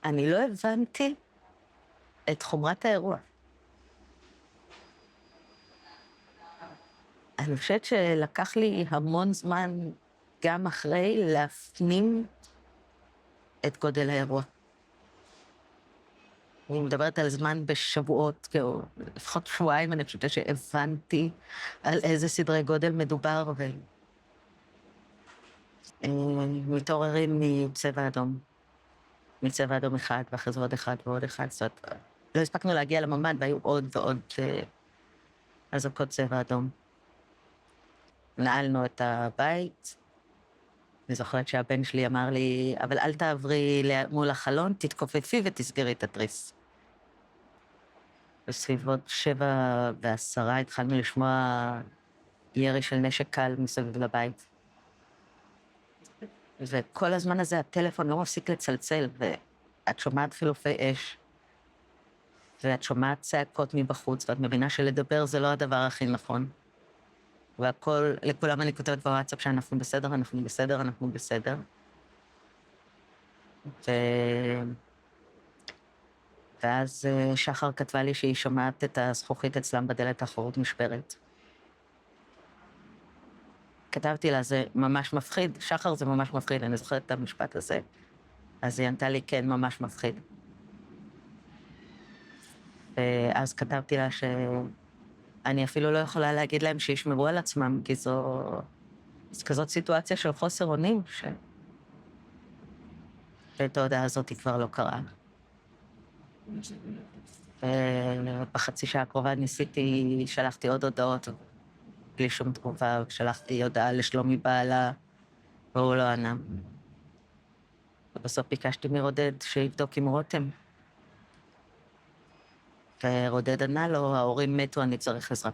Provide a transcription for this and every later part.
אני לא הבנתי את חומרת האירוע. אני חושבת שלקח לי המון זמן, גם אחרי, להפנים את גודל האירוע. אני מדברת על זמן בשבועות, כאילו, לפחות שבועיים, אני חושבת שהבנתי על איזה סדרי גודל מדובר, ומתעוררים מצבע אדום. מצבע אדום אחד, ואחרי זה עוד אחד ועוד אחד, זאת אומרת, לא הספקנו להגיע לממ"ד, והיו עוד ועוד אזעקות צבע אדום. נעלנו את הבית, אני זוכרת שהבן שלי אמר לי, אבל אל תעברי מול החלון, תתכופפי ותסגרי את התריס. בסביבות 7:10 התחלנו לשמוע ירי של נשק קל מסביב לבית. וכל הזמן הזה הטלפון לא מפסיק לצלצל, ואת שומעת חילופי אש, ואת שומעת צעקות מבחוץ, ואת מבינה שלדבר זה לא הדבר הכי נכון. והכל, לכולם אני כותבת בוואטסאפ שאנחנו בסדר, אנחנו בסדר, אנחנו בסדר. ואז שחר כתבה לי שהיא שומעת את הזכוכית אצלם בדלת האחורית נשברת. כתבתי לה, זה ממש מפחיד, שחר זה ממש מפחיד, אני זוכרת את המשפט הזה. אז היא ענתה לי, כן, ממש מפחיד. ואז כתבתי לה שאני אפילו לא יכולה להגיד להם שישמרו על עצמם, כי זו כזאת סיטואציה של חוסר אונים, ואת ההודעה הזאת היא כבר לא קרה. בחצי שעה הקרובה ניסיתי, שלחתי עוד הודעות, בלי שום תגובה, שלחתי הודעה לשלומי בעלה, והוא לא ענה. ובסוף ביקשתי מרודד שיבדוק עם רותם. ורודד ענה לו, ההורים מתו, אני צריך עזרה.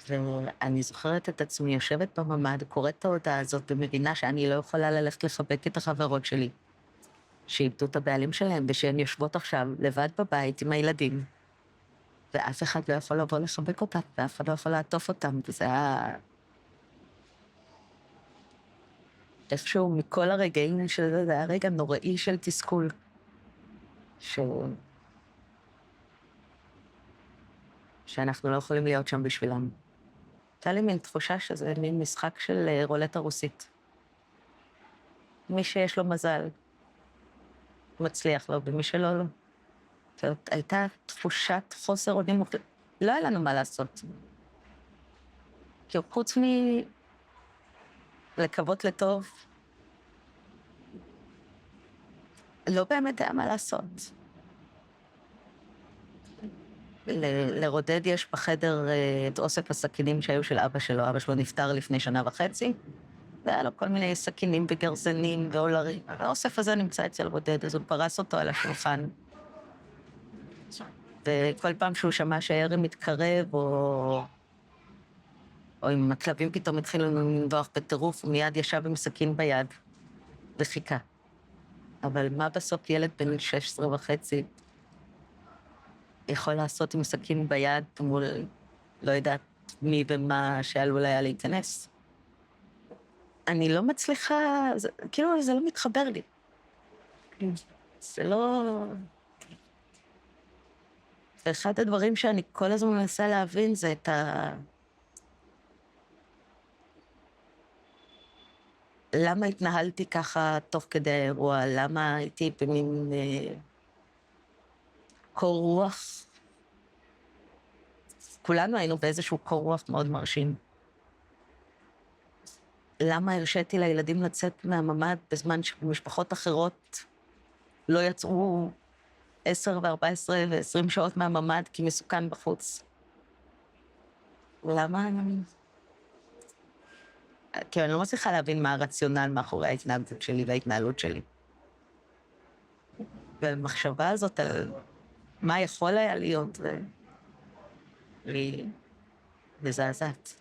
ואני זוכרת את עצמי יושבת בממ"ד, קוראת את ההודעה הזאת, ומבינה שאני לא יכולה ללכת לחבק את החברות שלי, שאיבדו את הבעלים שלהם, ושהן יושבות עכשיו לבד בבית עם הילדים, ואף אחד לא יכול לבוא לחבק אותם, ואף אחד לא יכול לעטוף אותם, וזה היה... איפשהו מכל הרגעים שזה, זה היה רגע נוראי של תסכול. שאנחנו לא יכולים להיות שם בשבילם. הייתה לי מין תחושה שזה מין משחק של רולטה רוסית. מי שיש לו מזל, מצליח לו, ומי שלא, לא. הייתה תחושת חוסר אונים מוחלט. לא היה לנו מה לעשות. כי חוץ לקוות לטוב, לא באמת היה מה לעשות. לרודד יש בחדר את אוסף הסכינים שהיו של אבא שלו. אבא שלו נפטר לפני 1.5 שנה, והיה לו כל מיני סכינים וגרזנים ואולרים. האוסף הזה נמצא אצל רודד, אז הוא פרס אותו על השולחן. וכל פעם שהוא שמע שהירי מתקרב, או אם הכלבים פתאום התחילו לנבוח בטירוף, הוא מיד ישב עם סכין ביד וחיכה. אבל מה בסוף ילד בן 16.5 יכול לעשות עם סכין ביד מול לא יודעת מי ומה שעלול היה להיכנס? אני לא מצליחה, כאילו זה לא מתחבר לי. זה לא... ואחד הדברים שאני כל הזמן מנסה להבין זה את למה התנהלתי ככה תוך כדי האירוע, למה הייתי במין קור רוח. כולנו היינו באיזשהו קור רוח מאוד מרשים. למה הרשיתי לילדים לצאת מהממ"ד בזמן שמשפחות אחרות לא יצאו 10 ו-14 ו-20 שעות מהממ"ד כי מסוכן בחוץ? למה? כי אני לא מצליחה להבין מה הרציונל מאחורי ההתנהגות שלי וההתנהלות שלי. והמחשבה הזאת על מה יכול היה להיות, היא מזעזעת.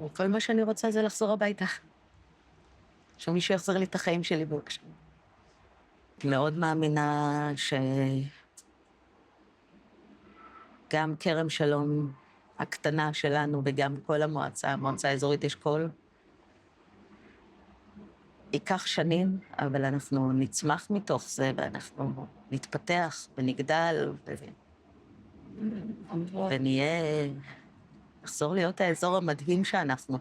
וכל מה שאני רוצה זה לחזור הביתה. שמישהו יחזיר לי את החיים שלי בבקשה. מאוד מאמינה שגם כרם שלום הקטנה שלנו וגם כל המועצה האזורית אשכול, ייקח שנים, אבל אנחנו נצמח מתוך זה, ואנחנו נתפתח ונגדל, ונהיה, נחזור להיות האזור המדהים שאנחנו.